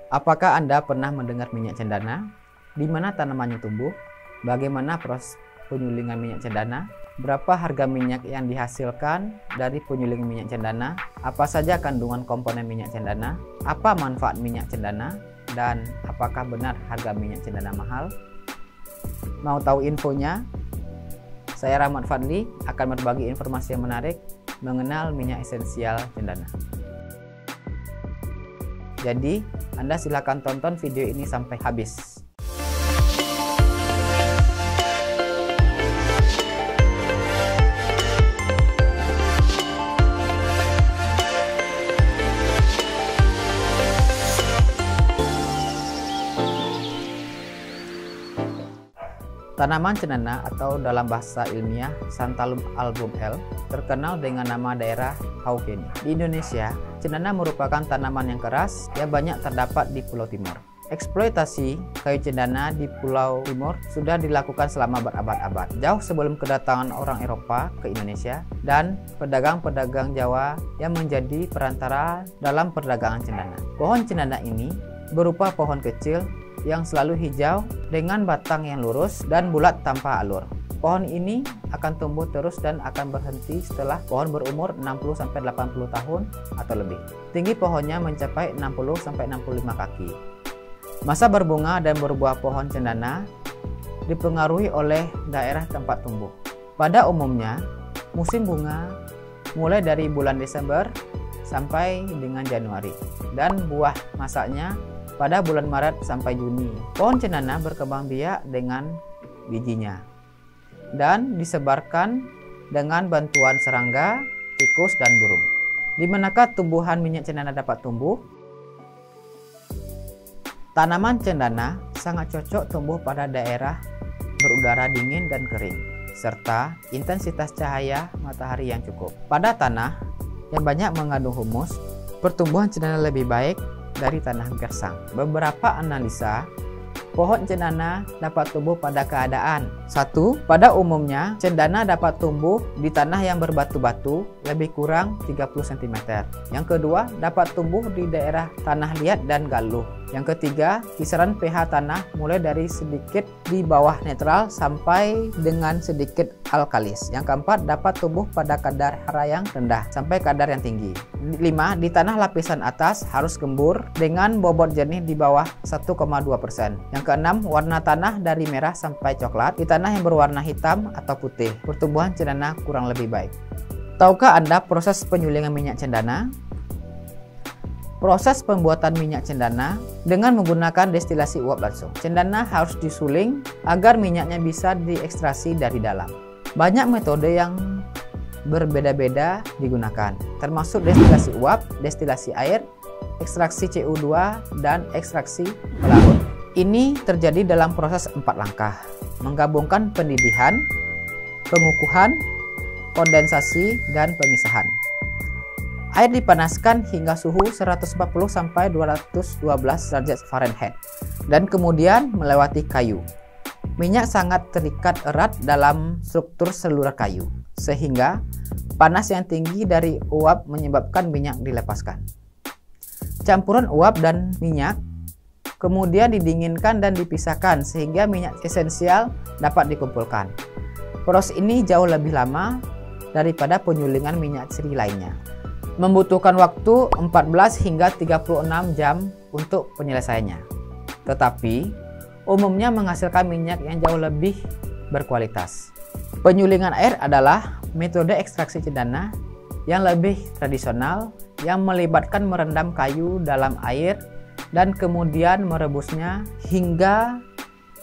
Apakah Anda pernah mendengar minyak cendana? Di mana tanamannya tumbuh? Bagaimana proses penyulingan minyak cendana? Berapa harga minyak yang dihasilkan dari penyulingan minyak cendana? Apa saja kandungan komponen minyak cendana? Apa manfaat minyak cendana? Dan apakah benar harga minyak cendana mahal? Mau tahu infonya? Saya Rahmat Fadli akan berbagi informasi yang menarik mengenal minyak esensial cendana. Jadi, Anda silakan tonton video ini sampai habis. Tanaman cendana atau dalam bahasa ilmiah Santalum album L terkenal dengan nama daerah Hauheni. Di Indonesia, cendana merupakan tanaman yang keras yang banyak terdapat di Pulau Timur. Eksploitasi kayu cendana di Pulau Timur sudah dilakukan selama berabad-abad, jauh sebelum kedatangan orang Eropa ke Indonesia dan pedagang-pedagang Jawa yang menjadi perantara dalam perdagangan cendana. Pohon cendana ini berupa pohon kecil yang selalu hijau dengan batang yang lurus dan bulat tanpa alur. Pohon ini akan tumbuh terus dan akan berhenti setelah pohon berumur 60-80 tahun atau lebih. Tinggi pohonnya mencapai 60-65 kaki. Masa berbunga dan berbuah pohon cendana dipengaruhi oleh daerah tempat tumbuh. Pada umumnya, musim bunga mulai dari bulan Desember sampai dengan Januari dan buah masaknya pada bulan Maret sampai Juni. Pohon cendana berkembang biak dengan bijinya dan disebarkan dengan bantuan serangga, tikus, dan burung. Di manakah tumbuhan minyak cendana dapat tumbuh? Tanaman cendana sangat cocok tumbuh pada daerah berudara dingin dan kering, serta intensitas cahaya matahari yang cukup. Pada tanah yang banyak mengandung humus, pertumbuhan cendana lebih baik dari tanah gersang. Beberapa analisa, pohon cendana dapat tumbuh pada keadaan: 1. Pada umumnya, cendana dapat tumbuh di tanah yang berbatu-batu lebih kurang 30 cm. Yang kedua, dapat tumbuh di daerah tanah liat dan galuh. Yang ketiga, kisaran pH tanah mulai dari sedikit di bawah netral sampai dengan sedikit alkalis. Yang keempat, dapat tumbuh pada kadar hara yang rendah sampai kadar yang tinggi. 5. Di tanah lapisan atas harus gembur dengan bobot jernih di bawah 1,2%. Yang keenam, warna tanah dari merah sampai coklat. Di tanah yang berwarna hitam atau putih, pertumbuhan cendana kurang lebih baik. Tahukah Anda proses penyulingan minyak cendana? Proses pembuatan minyak cendana dengan menggunakan destilasi uap langsung. Cendana harus disuling agar minyaknya bisa diekstraksi dari dalam. Banyak metode yang berbeda-beda digunakan, termasuk destilasi uap, destilasi air, ekstraksi CO2, dan ekstraksi pelarut. Ini terjadi dalam proses 4 langkah, menggabungkan pendidih, pengukuhan, kondensasi, dan pemisahan. Air dipanaskan hingga suhu 140-212 derajat Fahrenheit dan kemudian melewati kayu. Minyak sangat terikat erat dalam struktur seluruh kayu, sehingga panas yang tinggi dari uap menyebabkan minyak dilepaskan. Campuran uap dan minyak kemudian didinginkan dan dipisahkan sehingga minyak esensial dapat dikumpulkan. Proses ini jauh lebih lama daripada penyulingan minyak seri lainnya. Membutuhkan waktu 14 hingga 36 jam untuk penyelesaiannya. Tetapi, umumnya menghasilkan minyak yang jauh lebih berkualitas. Penyulingan air adalah metode ekstraksi cendana yang lebih tradisional yang melibatkan merendam kayu dalam air dan kemudian merebusnya hingga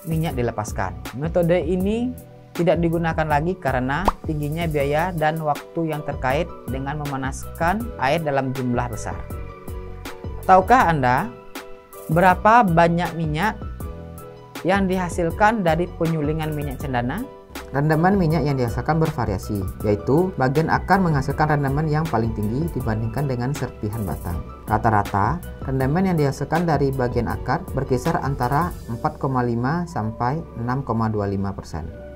minyak dilepaskan. Metode ini tidak digunakan lagi karena tingginya biaya dan waktu yang terkait dengan memanaskan air dalam jumlah besar. Tahukah Anda berapa banyak minyak yang dihasilkan dari penyulingan minyak cendana? Rendaman minyak yang dihasilkan bervariasi, yaitu bagian akar menghasilkan rendaman yang paling tinggi dibandingkan dengan serpihan batang. Rata-rata, rendaman yang dihasilkan dari bagian akar berkisar antara 4,5 sampai 6,25%.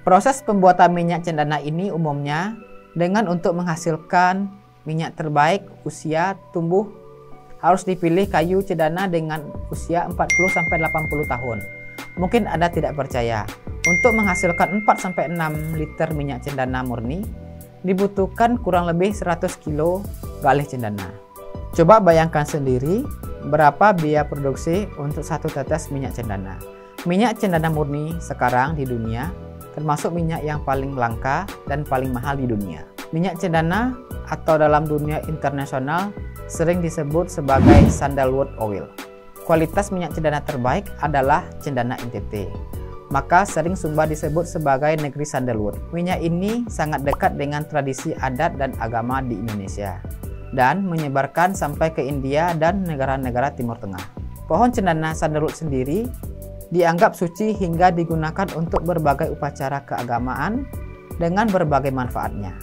Proses pembuatan minyak cendana ini umumnya dengan untuk menghasilkan minyak terbaik usia tumbuh harus dipilih kayu cendana dengan usia 40-80 tahun. Mungkin Anda tidak percaya, untuk menghasilkan 4-6 liter minyak cendana murni, dibutuhkan kurang lebih 100 kilo galih cendana. Coba bayangkan sendiri berapa biaya produksi untuk satu tetes minyak cendana. Minyak cendana murni sekarang di dunia termasuk minyak yang paling langka dan paling mahal di dunia. Minyak cendana atau dalam dunia internasional sering disebut sebagai sandalwood oil. Kualitas minyak cendana terbaik adalah cendana NTT. Maka sering Sumba disebut sebagai negeri sandalwood. Minyak ini sangat dekat dengan tradisi adat dan agama di Indonesia dan menyebarkan sampai ke India dan negara-negara Timur Tengah. Pohon cendana sandalwood sendiri dianggap suci hingga digunakan untuk berbagai upacara keagamaan dengan berbagai manfaatnya.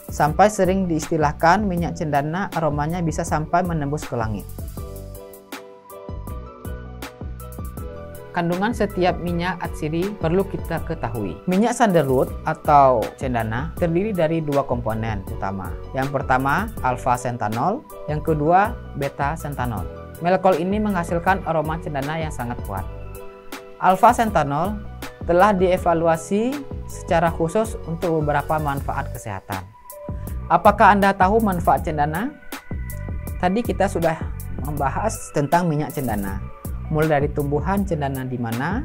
Sampai sering diistilahkan minyak cendana aromanya bisa sampai menembus ke langit. Kandungan setiap minyak atsiri perlu kita ketahui. Minyak sandalwood atau cendana terdiri dari dua komponen utama. Yang pertama, alpha xanthanol, yang kedua, beta xanthanol. Molekul ini menghasilkan aroma cendana yang sangat kuat. Alpha xanthanol telah dievaluasi secara khusus untuk beberapa manfaat kesehatan. Apakah Anda tahu manfaat cendana? Tadi kita sudah membahas tentang minyak cendana. Mulai dari tumbuhan cendana di mana.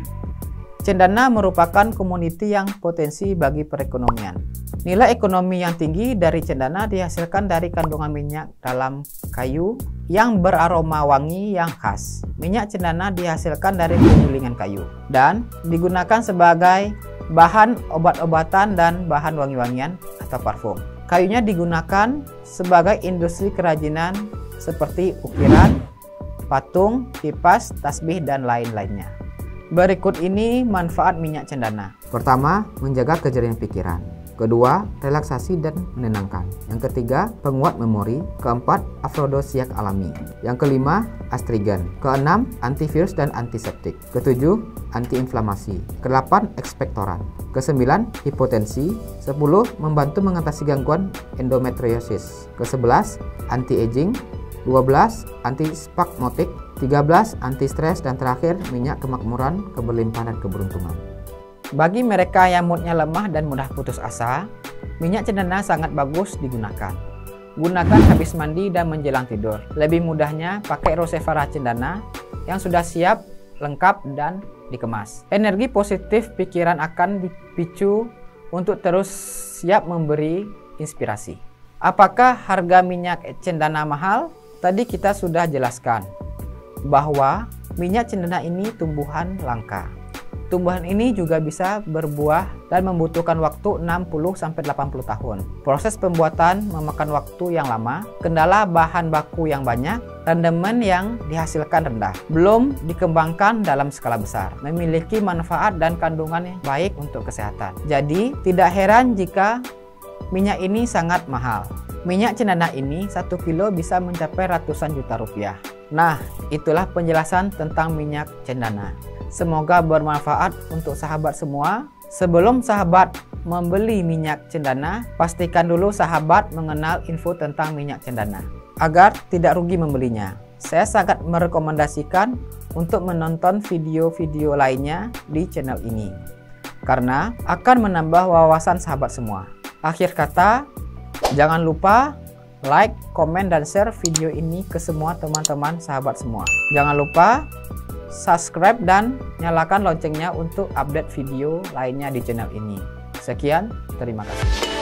Cendana merupakan komoditi yang potensi bagi perekonomian. Nilai ekonomi yang tinggi dari cendana dihasilkan dari kandungan minyak dalam kayu yang beraroma wangi yang khas. Minyak cendana dihasilkan dari penyulingan kayu dan digunakan sebagai bahan obat-obatan dan bahan wangi-wangian atau parfum. Kayunya digunakan sebagai industri kerajinan seperti ukiran, patung, kipas, tasbih, dan lain-lainnya. Berikut ini manfaat minyak cendana. Pertama, menjaga kejernihan pikiran. Kedua, relaksasi dan menenangkan. Yang ketiga, penguat memori. Keempat, afrodisiak alami. Yang kelima, astrigen. Keenam, antivirus dan antiseptik. Ketujuh, antiinflamasi. Kedelapan, ekspektoran. Kesembilan, hipotensi. 10, membantu mengatasi gangguan endometriosis. Ke-11, anti-aging. 12, antispasmotik. 13, anti-stres. Dan terakhir, minyak kemakmuran, keberlimpahan dan keberuntungan. Bagi mereka yang moodnya lemah dan mudah putus asa, minyak cendana sangat bagus digunakan. Gunakan habis mandi dan menjelang tidur. Lebih mudahnya pakai Rosevara cendana yang sudah siap, lengkap, dan dikemas. Energi positif pikiran akan dipicu untuk terus siap memberi inspirasi. Apakah harga minyak cendana mahal? Tadi kita sudah jelaskan bahwa minyak cendana ini tumbuhan langka. Tumbuhan ini juga bisa berbuah dan membutuhkan waktu 60-80 tahun. Proses pembuatan memakan waktu yang lama, kendala bahan baku yang banyak, rendemen yang dihasilkan rendah, belum dikembangkan dalam skala besar, memiliki manfaat dan kandungan yang baik untuk kesehatan. Jadi, tidak heran jika minyak ini sangat mahal. Minyak cendana ini 1 kilo bisa mencapai ratusan juta rupiah. Nah, itulah penjelasan tentang minyak cendana. Semoga bermanfaat untuk sahabat semua. Sebelum sahabat membeli minyak cendana, pastikan dulu sahabat mengenal info tentang minyak cendana agar tidak rugi membelinya. Saya sangat merekomendasikan untuk menonton video-video lainnya di channel ini karena akan menambah wawasan sahabat semua. Akhir kata, jangan lupa like, komen, dan share video ini ke semua teman-teman sahabat semua. Jangan lupa subscribe dan nyalakan loncengnya untuk update video lainnya di channel ini. Sekian, terima kasih.